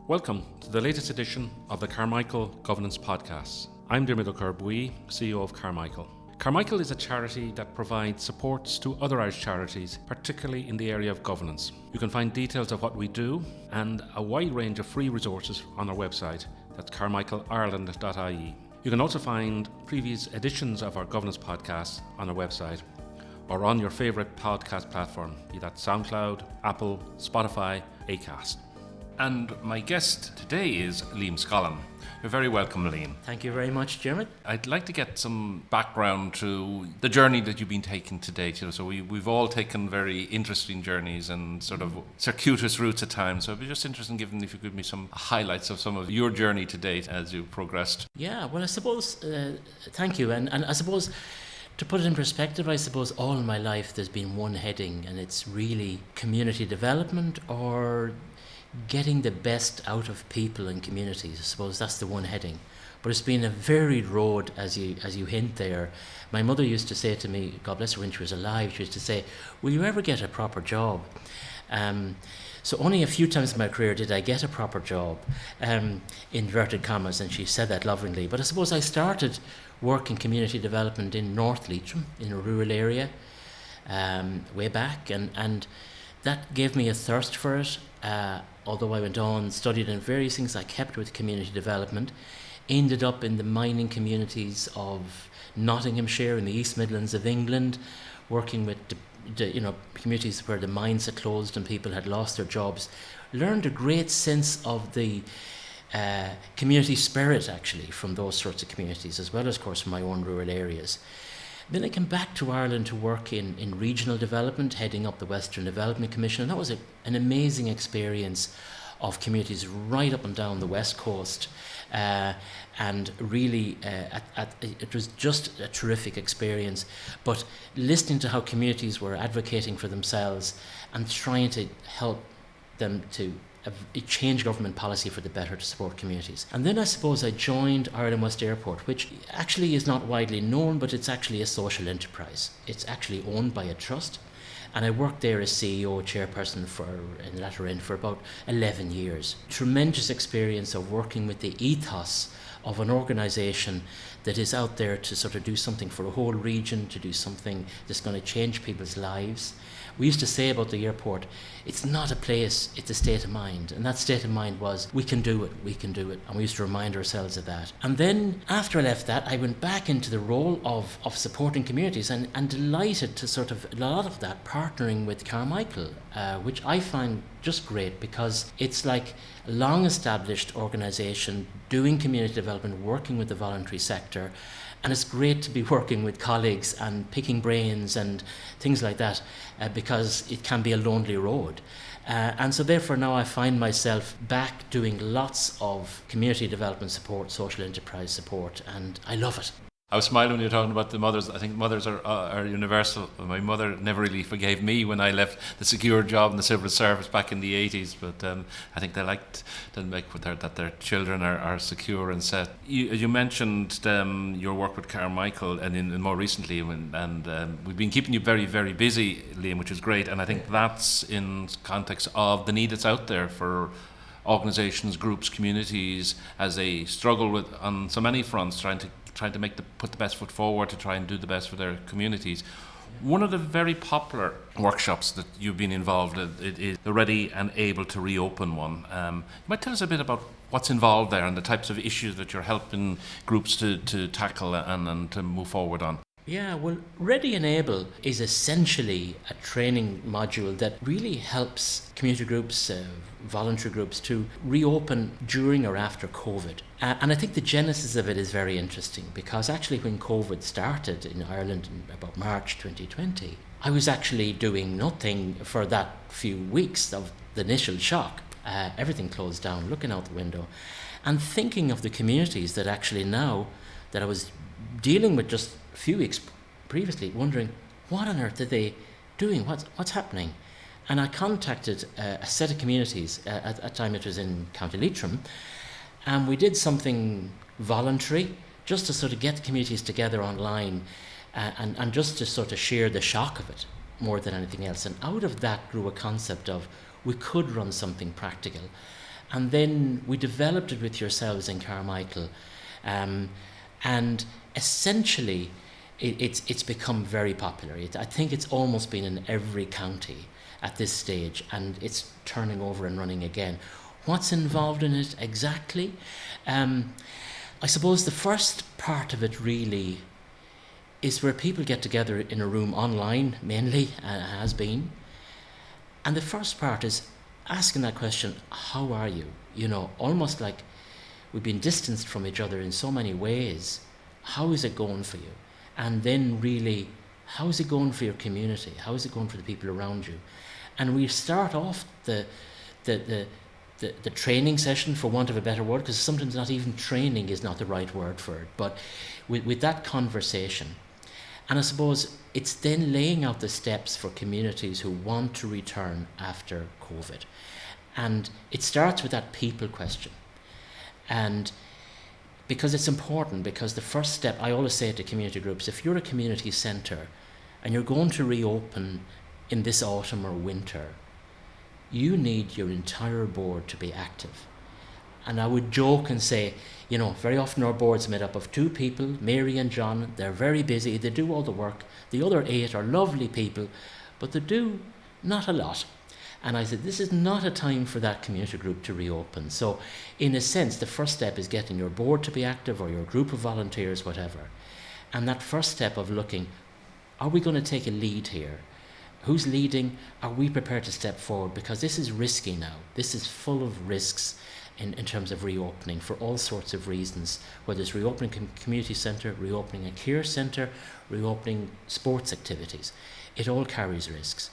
Welcome to the latest edition of the Carmichael Governance Podcast. I'm Dermot O'Currbui, CEO of Carmichael. Carmichael is a charity that provides supports to other Irish charities, particularly in the area of governance. You can find details of what we do and a wide range of free resources on our website. That's carmichaelireland.ie. You can also find previous editions of our governance podcast on our website or on your favourite podcast platform, be that SoundCloud, Apple, Spotify, Acast. And my guest today is Liam Scollan. You're very welcome, Liam. Thank you very much, Dermot. I'd like to get some background to the journey that you've been taking to date. So we've all taken very interesting journeys and sort of circuitous routes at times. So I'd be just interested in giving, if you could give me some highlights of some of your journey to date as you progressed. Yeah, well, I suppose, thank you. And I suppose, to put it in perspective, I suppose all my life there's been one heading, and it's really community development or getting the best out of people and communities. I suppose that's the one heading. But it's been a varied road, as you hint there. My mother used to say to me, God bless her, when she was alive, she used to say, will you ever get a proper job? So only a few times in my career did I get a proper job, inverted commas, and she said that lovingly. But I suppose I started work in community development in North Leitrim, in a rural area, way back, and that gave me a thirst for it. Although I went on, studied in various things, I kept with community development, ended up in the mining communities of Nottinghamshire in the East Midlands of England, working with the communities where the mines had closed and people had lost their jobs. Learned a great sense of the community spirit, actually, from those sorts of communities, as well as, of course, from my own rural areas. Then I came back to Ireland to work in regional development, heading up the Western Development Commission, and that was an amazing experience of communities right up and down the West Coast, and really it was just a terrific experience. But listening to how communities were advocating for themselves and trying to help them to change government policy for the better to support communities. And then I suppose I joined Ireland West Airport, which actually is not widely known, but it's actually a social enterprise. It's actually owned by a trust, and I worked there as CEO, chairperson in the latter end for about 11 years. Tremendous experience of working with the ethos of an organisation that is out there to sort of do something for a whole region, to do something that's going to change people's lives. We used to say about the airport, it's not a place, it's a state of mind. And that state of mind was, we can do it. And we used to remind ourselves of that. And then after I left that, I went back into the role of supporting communities and delighted to sort of, a lot of that, partnering with Carmichael, which I find just great because it's like a long-established organisation doing community development, working with the voluntary sector. And it's great to be working with colleagues and picking brains and things like that, because it can be a lonely road. And so therefore now I find myself back doing lots of community development support, social enterprise support, and I love it. I was smiling when you were talking about the mothers. I think mothers are universal. My mother never really forgave me when I left the secure job in the civil service back in the 80s, but I think they liked to make with her that their children are secure and set. You mentioned your work with Carmichael and more recently, and we've been keeping you very, very busy, Liam, which is great, and I think that's in context of the need that's out there for organisations, groups, communities, as they struggle with on so many fronts, trying to put the best foot forward to try and do the best for their communities. One of the very popular workshops that you've been involved in is the Ready and Able to Reopen one. You might tell us a bit about what's involved there and the types of issues that you're helping groups to tackle and to move forward on. Yeah, well, Ready and Able is essentially a training module that really helps community groups, voluntary groups to reopen during or after COVID. And I think the genesis of it is very interesting because actually when COVID started in Ireland in about March 2020, I was actually doing nothing for that few weeks of the initial shock. Everything closed down, looking out the window and thinking of the communities that actually now that I was dealing with just a few weeks previously, wondering what on earth are they doing, what's happening. And I contacted a set of communities, at the time it was in County Leitrim, and we did something voluntary just to sort of get the communities together online and just to sort of share the shock of it more than anything else. And out of that grew a concept of we could run something practical. And then we developed it with yourselves in Carmichael. And essentially, it's become very popular. I think it's almost been in every county at this stage, and it's turning over and running again. What's involved in it exactly? I suppose the first part of it really is where people get together in a room online, mainly, has been. And the first part is asking that question, how are you? You know, almost like we've been distanced from each other in so many ways. How is it going for you? And then really, how is it going for your community? How is it going for the people around you? And we start off the training session, for want of a better word, because sometimes not even training is not the right word for it, but with that conversation. And I suppose it's then laying out the steps for communities who want to return after COVID. And it starts with that people question. And because it's important, because the first step, I always say to community groups, if you're a community centre and you're going to reopen in this autumn or winter, you need your entire board to be active. And I would joke and say, you know, very often our board's made up of 2 people, Mary and John. They're very busy, they do all the work. The other 8 are lovely people, but they do not a lot. And I said, this is not a time for that community group to reopen. So in a sense, the first step is getting your board to be active, or your group of volunteers, whatever. And that first step of looking, are we going to take a lead here? Who's leading? Are we prepared to step forward? Because this is risky now. This is full of risks in terms of reopening for all sorts of reasons, whether it's reopening a community centre, reopening a care centre, reopening sports activities. It all carries risks.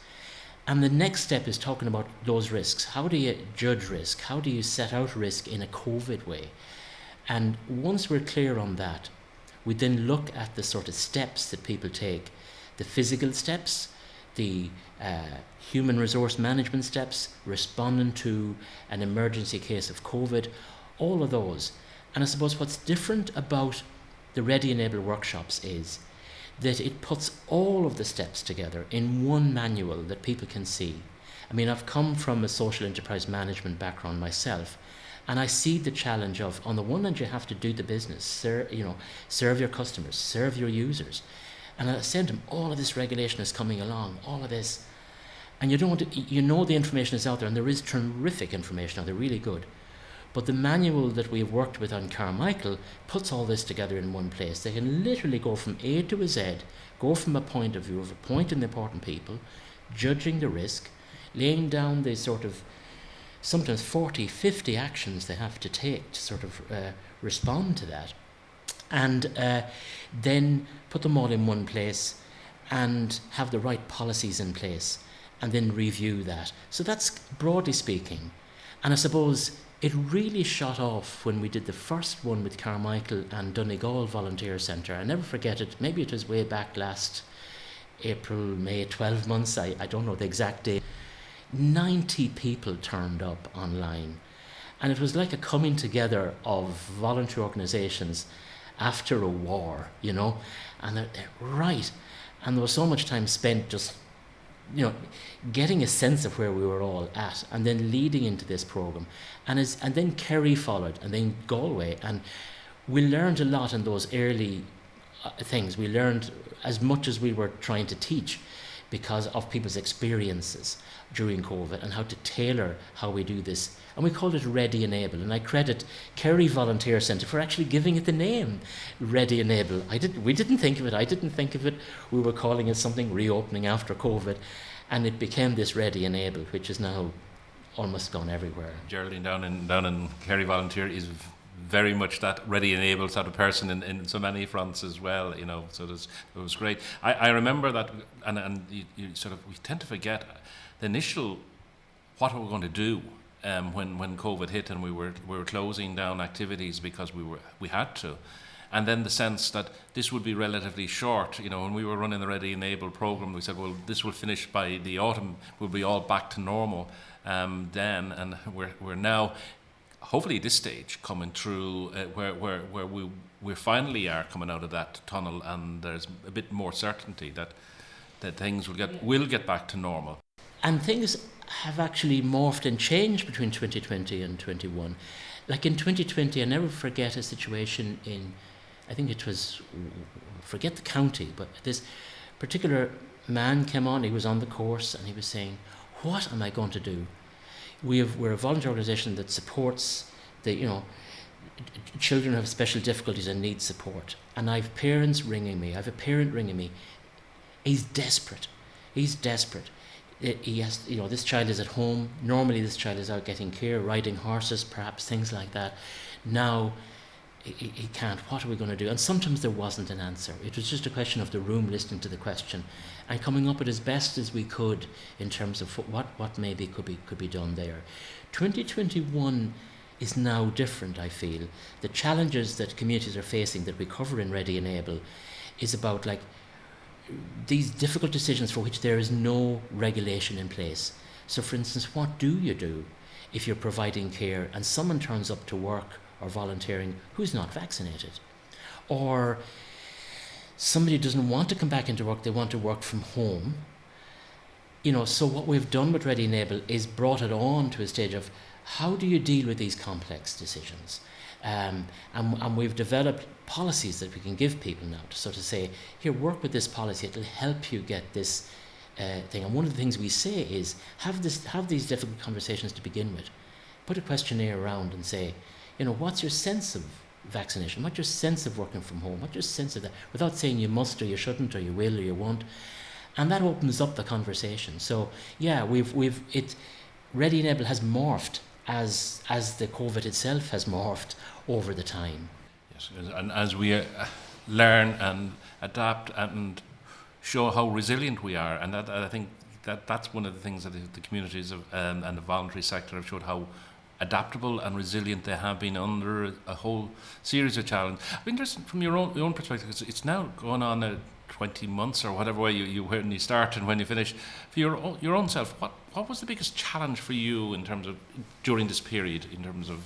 And the next step is talking about those risks. How do you judge risk? How do you set out risk in a COVID way? And once we're clear on that, we then look at the sort of steps that people take, the physical steps, the human resource management steps, responding to an emergency case of COVID, all of those. And I suppose what's different about the Ready Enable workshops is that it puts all of the steps together in one manual that people can see. I mean, I've come from a social enterprise management background myself, and I see the challenge of, on the one hand, you have to do the business, serve your customers, serve your users. And I said to them, all of this regulation is coming along, all of this. And you know the information is out there, and there is terrific information out there, really good. But the manual that we've worked with on Carmichael puts all this together in one place. They can literally go from A to a Z, go from a point of view of appointing the important people, judging the risk, laying down the sort of sometimes 40, 50 actions they have to take to sort of respond to that. And then put them all in one place and have the right policies in place and then review that. So that's broadly speaking. And I suppose it really shot off when we did the first one with Carmichael and Donegal Volunteer Centre. I never forget it. Maybe it was way back last April, May, 12 months. I don't know the exact date. 90 people turned up online. And it was like a coming together of voluntary organisations after a war, you know. And they're right. And there was so much time spent just, you know, getting a sense of where we were all at, and then leading into this programme. And then Kerry followed, and then Galway. And we learned a lot in those early things. We learned as much as we were trying to teach because of people's experiences during COVID and how to tailor how we do this. And we called it Ready Enable. And I credit Kerry Volunteer Centre for actually giving it the name Ready Enable. We didn't think of it. I didn't think of it. We were calling it something reopening after COVID. And it became this Ready Enable, which is now almost gone everywhere. Geraldine down in Kerry Volunteer is very much that Ready Enable sort of person in so many fronts as well, you know. So it was great. I remember that, and you sort of, we tend to forget the initial what we were going to do when COVID hit and we were closing down activities because we had to. And then the sense that this would be relatively short. You know, when we were running the Ready Enable program, we said, well, this will finish by the autumn. We'll be all back to normal then. And we're now, hopefully at this stage, coming through where we finally are coming out of that tunnel, and there's a bit more certainty that things will get back to normal. And things have actually morphed and changed between 2020 and 21. Like in 2020, I never forget a situation in, I think it was, forget the county, but this particular man came on, he was on the course, and he was saying, what am I going to do? We're a voluntary organisation that supports children who have special difficulties and need support. And I have parents ringing me. I have a parent ringing me. He's desperate. He has, this child is at home. Normally this child is out getting care, riding horses, perhaps things like that. Now he can't. What are we going to do? And sometimes there wasn't an answer. It was just a question of the room listening to the question and coming up with as best as we could in terms of what maybe could be done there. 2021 is now different, I feel. The challenges that communities are facing that we cover in Ready and Able is about like these difficult decisions for which there is no regulation in place. So for instance, what do you do if you're providing care and someone turns up to work or volunteering who's not vaccinated? Or somebody doesn't want to come back into work, they want to work from home. So what we've done with Ready and Able is brought it on to a stage of how do you deal with these complex decisions? And we've developed policies that we can give people now to sort of say, here, work with this policy, it'll help you get this thing. And one of the things we say is have these difficult conversations to begin with. Put a questionnaire around and say, what's your sense of vaccination? What's your sense of working from home? What's your sense of that? Without saying you must or you shouldn't or you will or you won't. And that opens up the conversation. So yeah, Ready and Able has morphed as the COVID itself has morphed over the time. Yes, and as we learn and adapt and show how resilient we are, and that I think that's one of the things that the communities and the voluntary sector have showed how adaptable and resilient they have been under a whole series of challenges. I'm interested from your own perspective, because it's now going on 20 months or whatever way you when you start and when you finish. For your own self, what was the biggest challenge for you in terms of during this period? In terms of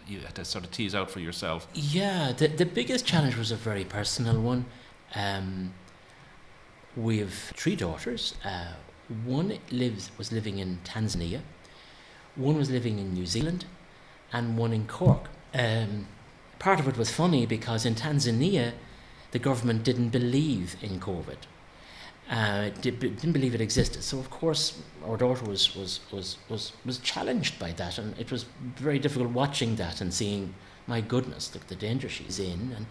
you had to sort of tease out for yourself. Yeah, the biggest challenge was a very personal one. We have 3 daughters. One was living in Tanzania, one was living in New Zealand, and one in Cork. Part of it was funny because in Tanzania, the government didn't believe in COVID. Didn't believe it existed. So of course our daughter was challenged by that, and it was very difficult watching that and seeing, my goodness, look the danger she's in. And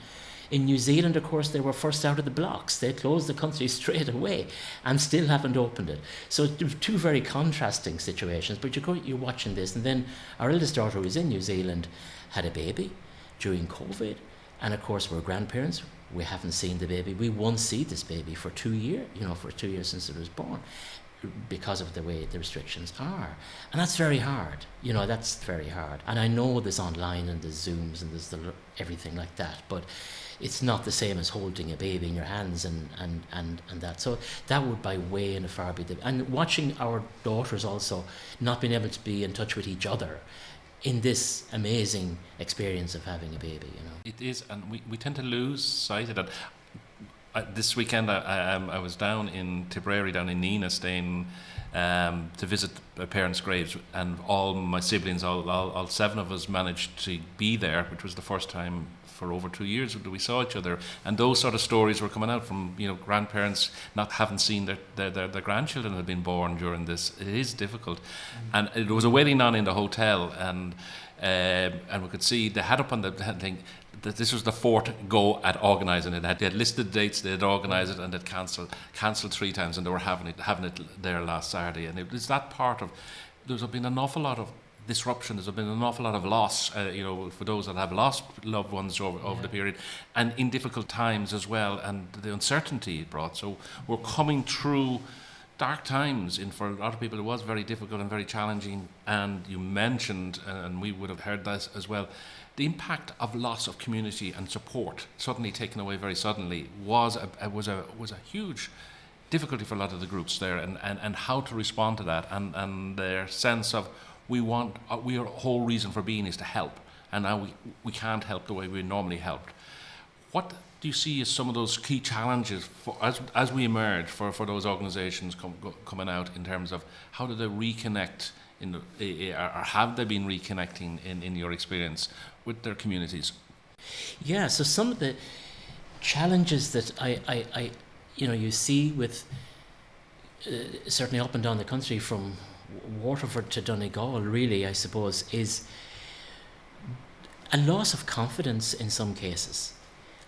in New Zealand, of course, they were first out of the blocks. They closed the country straight away and still haven't opened it. So 2 very contrasting situations. But you're watching this, and then our eldest daughter, who was in New Zealand, had a baby during COVID, and of course we're grandparents. We haven't seen the baby. We won't see this baby for 2 years, for 2 years since it was born, because of the way the restrictions are. And that's very hard. That's very hard. And I know there's online and there's Zooms and there's everything like that, but it's not the same as holding a baby in your hands and that. So that would by way and far be and watching our daughters also not being able to be in touch with each other in this amazing experience of having a baby, It is, and we tend to lose sight of that. This weekend I was down in Tipperary, down in Nina, staying to visit my parents' graves, and all my siblings, all 7 of us managed to be there, which was the first time for over 2 years that we saw each other. And those sort of stories were coming out from grandparents haven't seen their grandchildren have been born during this. It is difficult. And it was a wedding on in the hotel, and we could see they had up on the thing that this was the 4th go at organising it. They had listed dates, they had organised it, and they'd cancelled 3 times, and they were having it there last Saturday. And it was that part of, there's been an awful lot of disruption, there's been an awful lot of loss, for those that have lost loved ones over the period, and in difficult times as well, and the uncertainty it brought. So we're coming through dark times, and for a lot of people it was very difficult and very challenging. And you mentioned, and we would have heard this as well, the impact of loss of community and support suddenly taken away very suddenly was a huge difficulty for a lot of the groups there, and how to respond to that, and their sense of our whole reason for being is to help, and now we can't help the way we normally helped. What do you see as some of those key challenges for, as we emerge for those organisations coming out in terms of how do they reconnect or have they been reconnecting in your experience with their communities? Yeah, so some of the challenges that I you see with certainly up and down the country from Waterford to Donegal, really, I suppose, is a loss of confidence in some cases,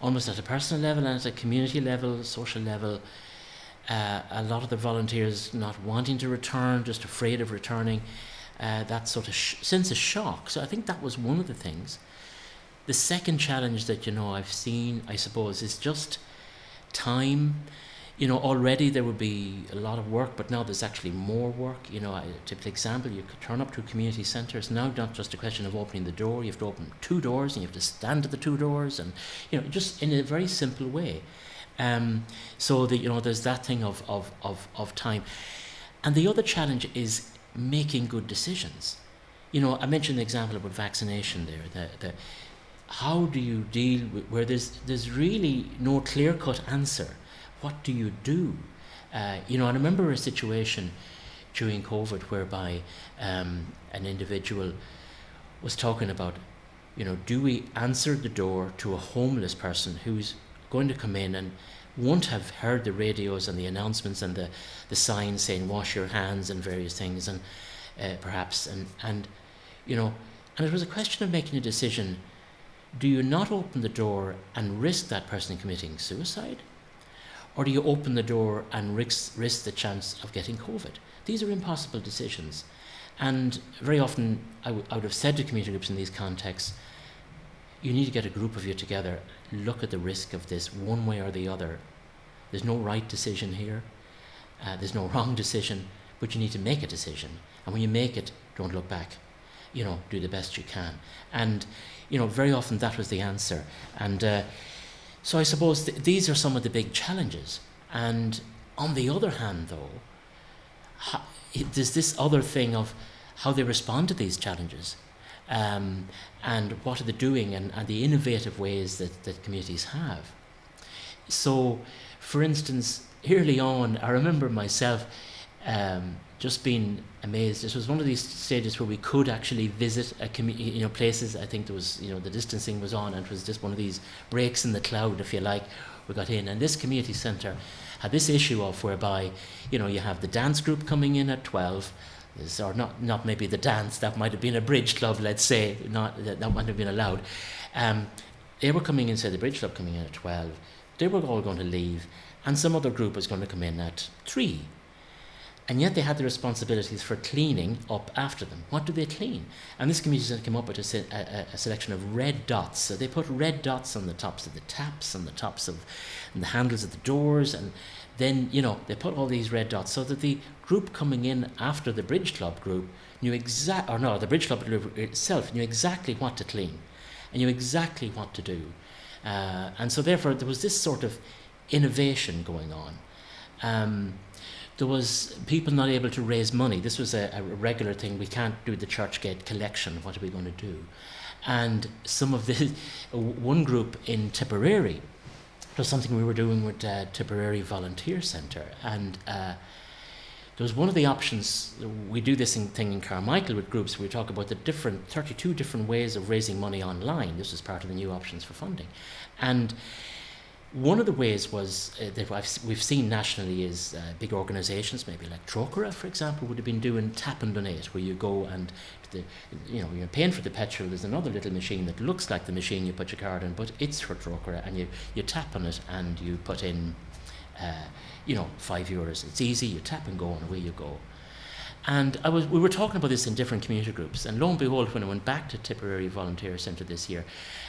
almost at a personal level and at a community level, social level. A lot of the volunteers not wanting to return, just afraid of returning, that sort of sense of shock. So I think that was one of the things. The second challenge that, I've seen, I suppose, is just time. Already there would be a lot of work, but now there's actually more work. A typical example, you could turn up to a community centre. It's now not just a question of opening the door. You have to open 2 doors and you have to stand at the 2 doors and, just in a very simple way. So that, there's that thing of time. And the other challenge is making good decisions. I mentioned the example about vaccination there. How do you deal with where there's really no clear-cut answer? What do you do? I remember a situation during COVID whereby an individual was talking about, do we answer the door to a homeless person who's going to come in and won't have heard the radios and the announcements and the signs saying wash your hands and various things and perhaps and it was a question of making a decision. Do you not open the door and risk that person committing suicide? Or do you open the door and risk the chance of getting COVID? These are impossible decisions. And very often I would have said to community groups in these contexts, you need to get a group of you together, look at the risk of this one way or the other. There's no right decision here. There's no wrong decision, but you need to make a decision. And when you make it, don't look back. Do the best you can. And, very often that was the answer. And so I suppose these are some of the big challenges. And on the other hand, though, there's this other thing of how they respond to these challenges and what are they doing and the innovative ways that communities have. So, for instance, early on, I remember myself just being amazed. This was one of these stages where we could actually visit places. I think there was, the distancing was on, and it was just one of these breaks in the cloud, if you like. We got in, and this community centre had this issue of whereby, you have the dance group coming in at 12, or not maybe the dance, that might have been a bridge club, let's say, that might have been allowed. They were coming in, say the bridge club coming in at 12, they were all going to leave, and some other group was going to come in at 3. And yet they had the responsibilities for cleaning up after them. What do they clean? And this community centre came up with a selection of red dots. So they put red dots on the tops of the taps, on the tops of and the handles of the doors, and then, they put all these red dots so that the group coming in after the Bridge Club group the Bridge Club group itself knew exactly what to clean and knew exactly what to do. And so therefore there was this sort of innovation going on. There was people not able to raise money. This was a regular thing. We can't do the Churchgate collection. What are we going to do? And one group in Tipperary, it was something we were doing with Tipperary Volunteer Centre. And there was one of the options. We do this thing in Carmichael with groups. We talk about the 32 different ways of raising money online. This was part of the new options for funding. And one of the ways was that we've seen nationally is big organisations, maybe like Trócaire, for example, would have been doing tap and donate, where you go and you're paying for the petrol. There's another little machine that looks like the machine you put your card in, but it's for Trócaire, and you tap on it and you put in, €5. It's easy. You tap and go, and away you go. And we were talking about this in different community groups, and lo and behold, when I went back to Tipperary Volunteer Centre this year,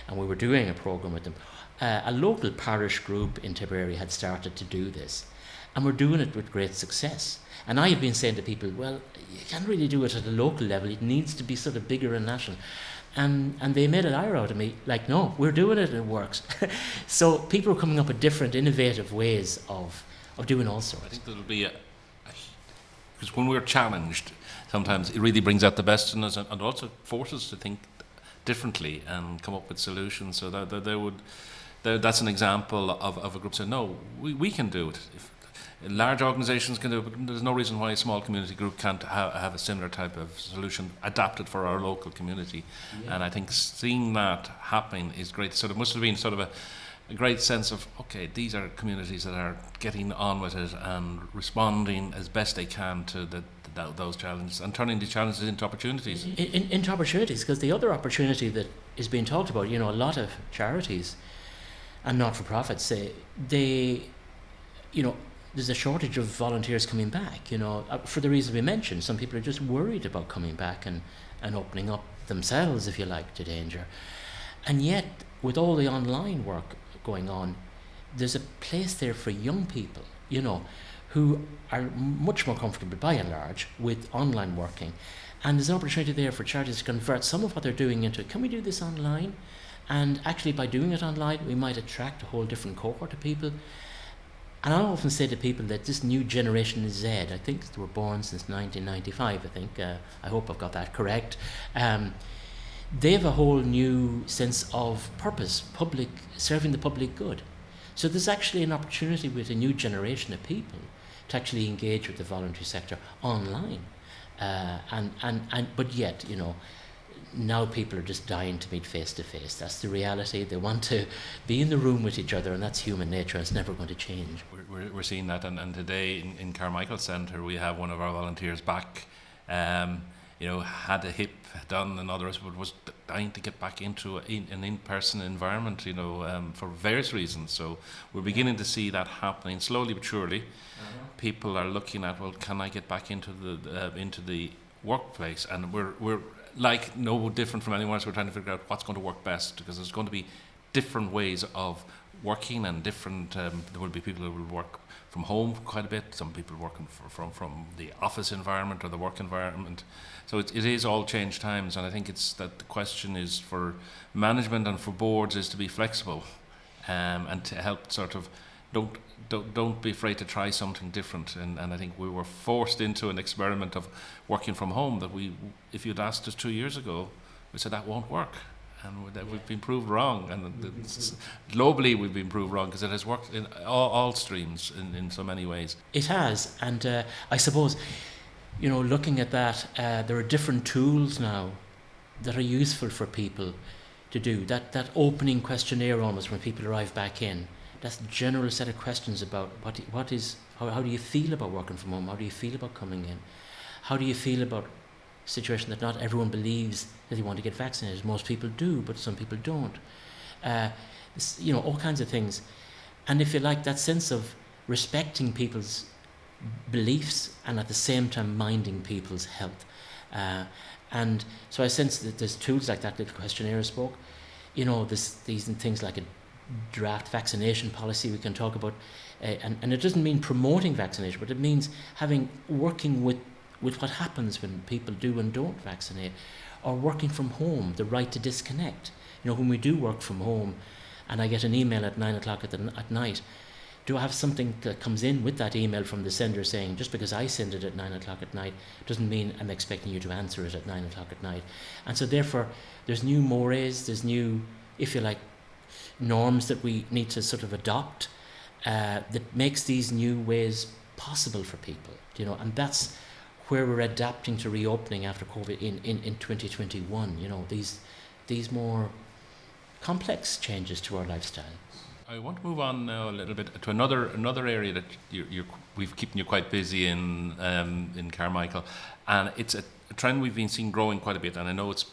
and we were doing a programme with them, a local parish group in Tipperary had started to do this, and we're doing it with great success. And I have been saying to people, well, you can't really do it at a local level. It needs to be sort of bigger and national. And they made an ire out of me, like, no, we're doing it and it works. So people are coming up with different innovative ways of doing all sorts. I think there'll be because when we're challenged, sometimes it really brings out the best in us and also forces us to think differently and come up with solutions. So that that's an example of a group saying, no, we can do it. If large organisations can do it, but there's no reason why a small community group can't have a similar type of solution adapted for our local community. Yeah. And I think seeing that happening is great. So there must have been sort of a great sense of, okay, these are communities that are getting on with it and responding as best they can to those challenges and turning the challenges into opportunities. Into opportunities, because the other opportunity that is being talked about, a lot of charities and not-for-profits say there's a shortage of volunteers coming back, for the reasons we mentioned. Some people are just worried about coming back and opening up themselves, if you like, to danger. And yet, with all the online work going on, there's a place there for young people, who are much more comfortable by and large with online working. And there's an opportunity there for charities to convert some of what they're doing into, can we do this online? And actually by doing it online, we might attract a whole different cohort of people. And I often say to people that this new generation Z, I think they were born since 1995, I hope I've got that correct. They have a whole new sense of purpose, serving the public good. So there's actually an opportunity with a new generation of people to actually engage with the voluntary sector online. But yet, now people are just dying to meet face to face. That's the reality. They want to be in the room with each other, and that's human nature, and it's never going to change. We're seeing that, and today in Carmichael Centre we have one of our volunteers back, had a hip done and others, but was dying to get back into an in-person environment, for various reasons. So we're beginning to see that happening slowly but surely. People are looking at, well, can I get back into the workplace? And we're like no different from anyone else. We're trying to figure out what's going to work best, because there's going to be different ways of working and different. There will be people who will work from home quite a bit. Some people working from the office environment or the work environment. So it is all change times, and I think it's that the question is for management and for boards is to be flexible, and to help sort of don't be afraid to try something different. And I think we were forced into an experiment of working from home that if you'd asked us 2 years ago, we said that won't work. And we've been proved wrong, and globally we've been proved wrong, because it has worked in all streams in so many ways. It has, and I suppose, looking at that, there are different tools now that are useful for people to do. That opening questionnaire almost when people arrive back in, that's a general set of questions about how do you feel about working from home? How do you feel about coming in? How do you feel about a situation that not everyone believes that they want to get vaccinated? Most people do, but some people don't. All kinds of things. And if you like, that sense of respecting people's beliefs and at the same time minding people's health. And so I sense that there's tools like that little questionnaire I spoke. These things like a draft vaccination policy we can talk about, and it doesn't mean promoting vaccination, but it means working with what happens when people do and don't vaccinate, or working from home, the right to disconnect. When we do work from home and I get an email at 9 o'clock at night, do I have something that comes in with that email from the sender saying, just because I send it at 9 o'clock at night doesn't mean I'm expecting you to answer it at 9 o'clock at night. And so therefore there's new mores, there's new, if you like, norms that we need to sort of adopt, that makes these new ways possible for people, and that's where we're adapting to reopening after COVID in 2021, these more complex changes to our lifestyle. I want to move on now a little bit to another area that we've keeping you quite busy in Carmichael, and it's a trend we've been seeing growing quite a bit, and I know it's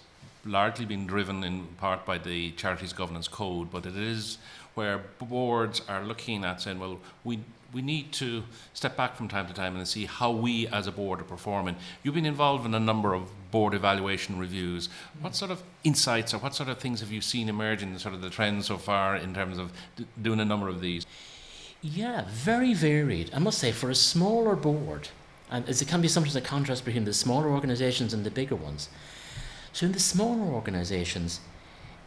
largely been driven in part by the Charities Governance Code, but it is where boards are looking at saying, well, we need to step back from time to time and see how we as a board are performing. You've been involved in a number of board evaluation reviews. What sort of insights or what sort of things have you seen emerging, sort of the trends so far in terms of doing a number of these? Yeah, very varied. I must say, for a smaller board, and as it can be sometimes a contrast between the smaller organisations and the bigger ones. So in the smaller organisations,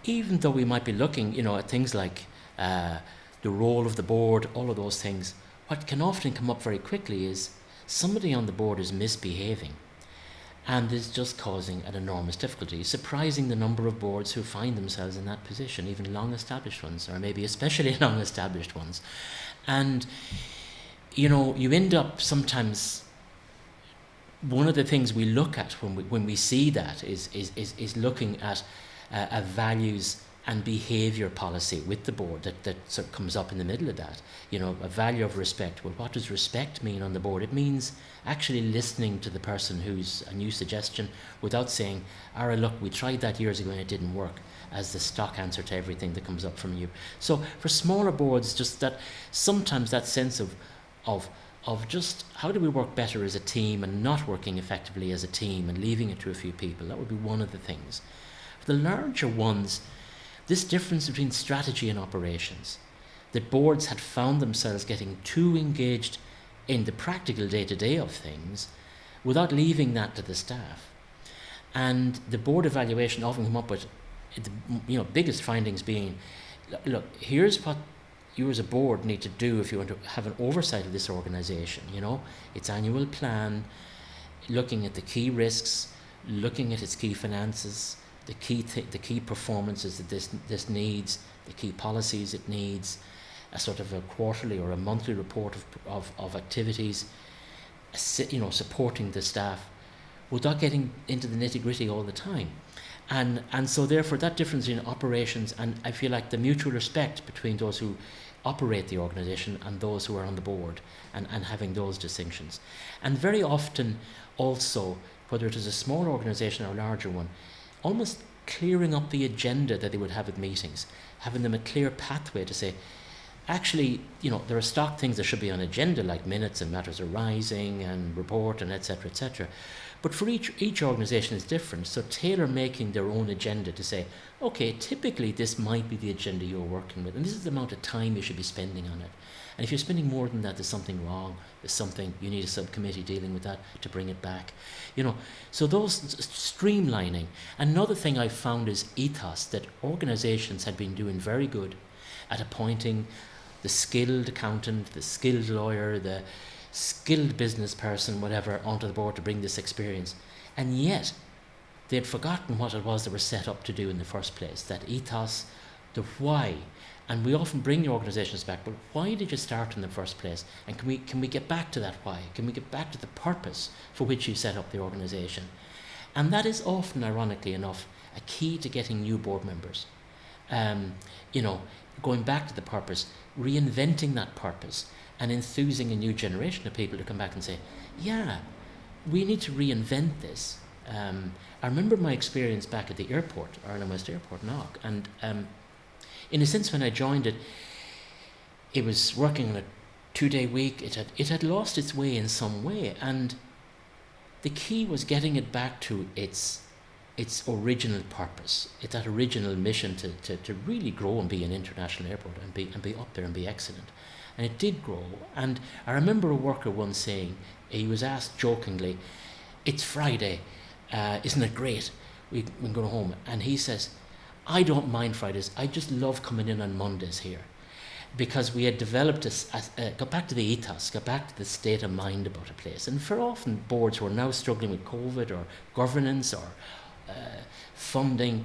even though we might be looking, at things like the role of the board, all of those things, what can often come up very quickly is somebody on the board is misbehaving. And is just causing an enormous difficulty, surprising the number of boards who find themselves in that position, even long-established ones, or maybe especially long-established ones. And, you end up sometimes, one of the things we look at when we see that is looking at a values and behaviour policy with the board that sort of comes up in the middle of that. A value of respect. Well, what does respect mean on the board? It means actually listening to the person who's a new suggestion without saying, look, we tried that years ago and it didn't work, as the stock answer to everything that comes up from you. So for smaller boards, just that sometimes that sense of just how do we work better as a team and not working effectively as a team and leaving it to a few people, that would be one of the things. For the larger ones, this difference between strategy and operations, that boards had found themselves getting too engaged in the practical day-to-day of things without leaving that to the staff. And the board evaluation often come up with the biggest findings being, look, here's what you as a board need to do if you want to have an oversight of this organisation. Its annual plan, looking at the key risks, looking at its key finances, the key performances that this needs, the key policies it needs, a sort of a quarterly or a monthly report of activities, supporting the staff without getting into the nitty-gritty all the time. And so therefore that difference in operations, and I feel like the mutual respect between those who operate the organisation and those who are on the board, and having those distinctions. And very often also, whether it is a small organisation or a larger one, almost clearing up the agenda that they would have at meetings, having them a clear pathway to say, actually, there are stock things that should be on agenda, like minutes and matters arising and report and etc., etc. But for each organisation is different, so tailor making their own agenda to say, okay, typically this might be the agenda you're working with, and this is the amount of time you should be spending on it. And if you're spending more than that, there's something wrong. There's something, you need a subcommittee dealing with that to bring it back. So those streamlining. Another thing I've found is ethos, that organisations had been doing very good at appointing the skilled accountant, the skilled lawyer, the skilled business person, whatever, onto the board to bring this experience. And yet, they had forgotten what it was they were set up to do in the first place, that ethos, the why. And we often bring the organisations back, but why did you start in the first place? And can we get back to that why? Can we get back to the purpose for which you set up the organisation? And that is often, ironically enough, a key to getting new board members. Going back to the purpose, reinventing that purpose, and enthusing a new generation of people to come back and say, yeah, we need to reinvent this. I remember my experience back at the airport, Ireland West Airport, Knock, and in a sense when I joined it, it was working on a 2-day week. It had lost its way in some way, and the key was getting it back to its original purpose, that original mission to really grow and be an international airport and be up there and be excellent. And it did grow. And I remember a worker once saying, he was asked jokingly, "It's Friday, isn't it great? We can go home." And he says, "I don't mind Fridays, I just love coming in on Mondays here." Because we had developed got back to the ethos, got back to the state of mind about a place. And for often boards who are now struggling with COVID or governance or funding,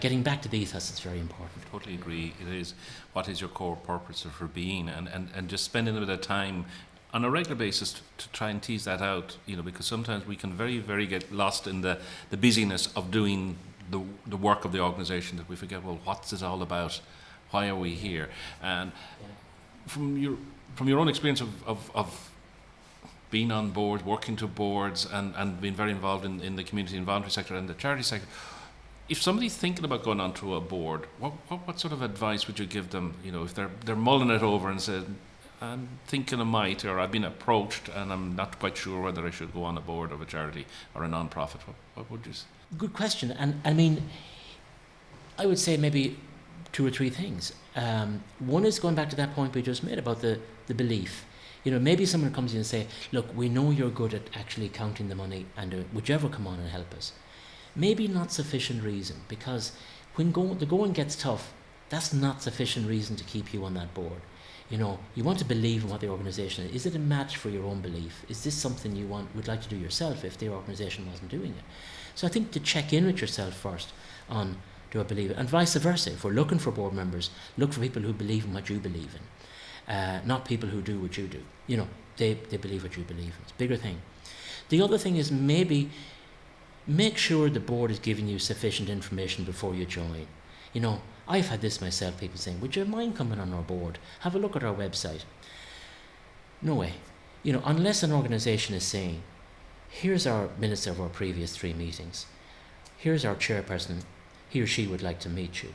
getting back to the ethos is very important. Totally agree. It is, what is your core purpose for being, and just spending a bit of time on a regular basis to try and tease that out, because sometimes we can very, very get lost in the busyness of doing the work of the organisation, that we forget, well, what's it all about? Why are we here? And from your own experience of being on board, working to boards, and being very involved in the community and voluntary sector and the charity sector, if somebody's thinking about going onto a board, what sort of advice would you give them? If they're mulling it over and said, "I'm thinking I might," or "I've been approached and I'm not quite sure whether I should go on a board of a charity or a non-profit," what would you say? Good question. And I mean, I would say maybe 2 or 3 things. One is going back to that point we just made about the belief. Maybe someone comes in and say, "Look, we know you're good at actually counting the money, and would you ever come on and help us?" Maybe not sufficient reason, because when the going gets tough, that's not sufficient reason to keep you on that board. You want to believe in what the organisation is. Is it a match for your own belief? Is this something you would like to do yourself if the organisation wasn't doing it? So I think to check in with yourself first on, do I believe it? And vice versa. If we're looking for board members, look for people who believe in what you believe in, not people who do what you do. They believe what you believe in. It's a bigger thing. The other thing is maybe make sure the board is giving you sufficient information before you join. I've had this myself, people saying, would you mind coming on our board? Have a look at our website. No way. Unless an organisation is saying, here's our minutes of our previous 3 meetings. Here's our chairperson. He or she would like to meet you.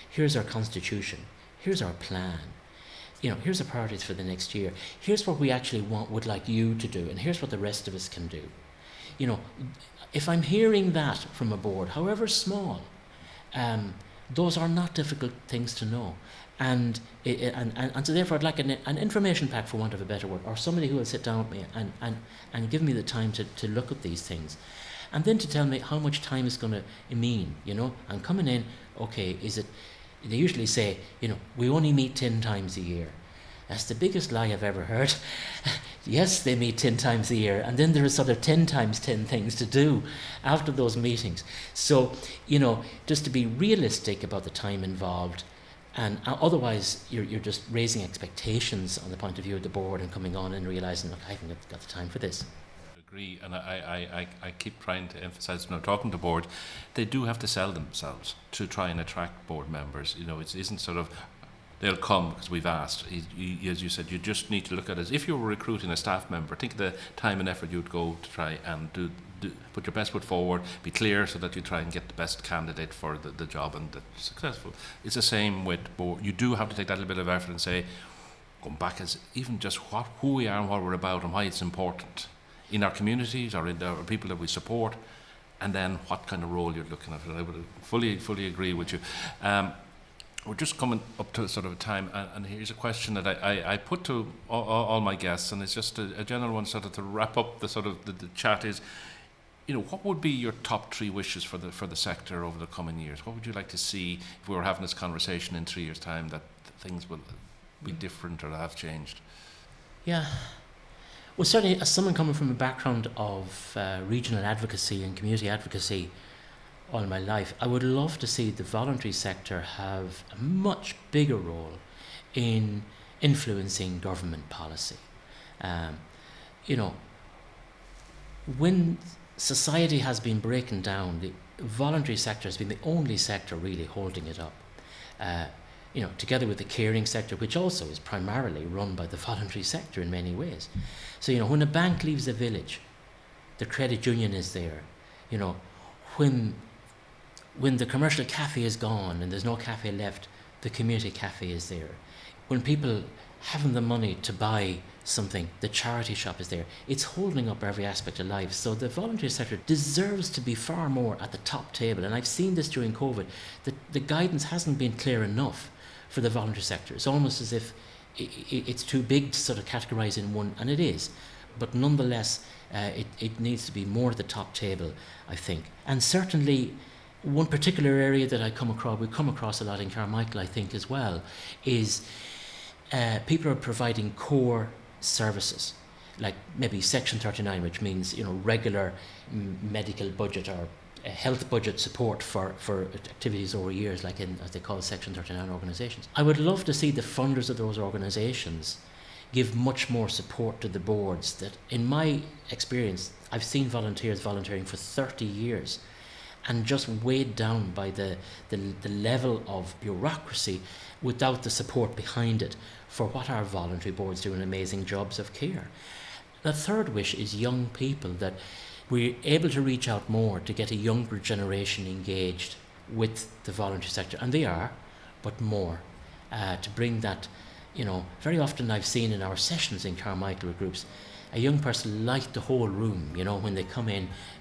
Here's our constitution. Here's our plan. Here's the priorities for the next year. Here's what we actually would like you to do. And here's what the rest of us can do. If I'm hearing that from a board, however small, those are not difficult things to know, and so therefore I'd like an information pack, for want of a better word, or somebody who will sit down with me and give me the time to look at these things, and then to tell me how much time it's going to mean. I'm coming in. Okay, is it? They usually say, we only meet 10 times a year. That's the biggest lie I've ever heard. Yes, they meet 10 times a year, and then there is sort of 10 times 10 things to do after those meetings. So, just to be realistic about the time involved, and otherwise you're just raising expectations on the point of view of the board and coming on and realising, look, I haven't got the time for this. Agree, and I keep trying to emphasise when I'm talking to board, they do have to sell themselves to try and attract board members. It isn't sort of, they'll come because we've asked. As you said, you just need to look at it as if you were recruiting a staff member. Think of the time and effort you'd go to try and put your best foot forward, be clear so that you try and get the best candidate for the job and that's successful. It's the same with board. You do have to take that little bit of effort and say, going back as even just who we are and what we're about and why it's important in our communities or in the people that we support, and then what kind of role you're looking at. I would fully agree with you. We're just coming up to sort of a time, and here's a question that I put to all my guests, and it's just a general one, sort of to wrap up the sort of the chat is, what would be your top 3 wishes for the sector over the coming years? What would you like to see if we were having this conversation in 3 years' time, that things will be different or have changed? Yeah. Well, certainly as someone coming from a background of regional advocacy and community advocacy all my life, I would love to see the voluntary sector have a much bigger role in influencing government policy. When society has been breaking down, the voluntary sector has been the only sector really holding it up. Together with the caring sector, which also is primarily run by the voluntary sector in many ways. So, when a bank leaves a village, the credit union is there. When the commercial cafe is gone and there's no cafe left, the community cafe is there. When people haven't the money to buy something, the charity shop is there. It's holding up every aspect of life. So the voluntary sector deserves to be far more at the top table. And I've seen this during COVID. The guidance hasn't been clear enough for the voluntary sector. It's almost as if it's too big to sort of categorise in one, and it is. But nonetheless, it needs to be more at the top table, I think. And certainly, one particular area that we come across a lot in Carmichael, I think, as well, is people are providing core services, like maybe Section 39, which means regular medical budget or health budget support for activities over years, like in, as they call Section 39 organisations. I would love to see the funders of those organisations give much more support to the boards. That, in my experience, I've seen volunteers volunteering for 30 years and just weighed down by the level of bureaucracy without the support behind it for what our voluntary boards do in amazing jobs of care. The third wish is young people, that we're able to reach out more to get a younger generation engaged with the voluntary sector, and they are, but more, to bring that, very often I've seen in our sessions in Carmichael with groups, a young person light the whole room, when they come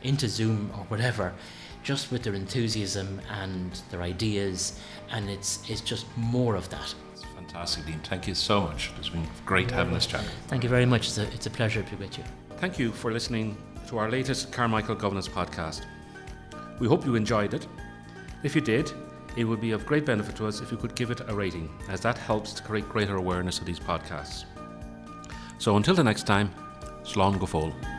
into Zoom or whatever, just with their enthusiasm and their ideas, and it's just more of that. It's fantastic, Liam. Thank you so much. It's been great having this chat. Thank you very much. It's a pleasure to be with you. Thank you for listening to our latest Carmichael Governance podcast. We hope you enjoyed it. If you did, it would be of great benefit to us if you could give it a rating, as that helps to create greater awareness of these podcasts. So until the next time, slán go fóill.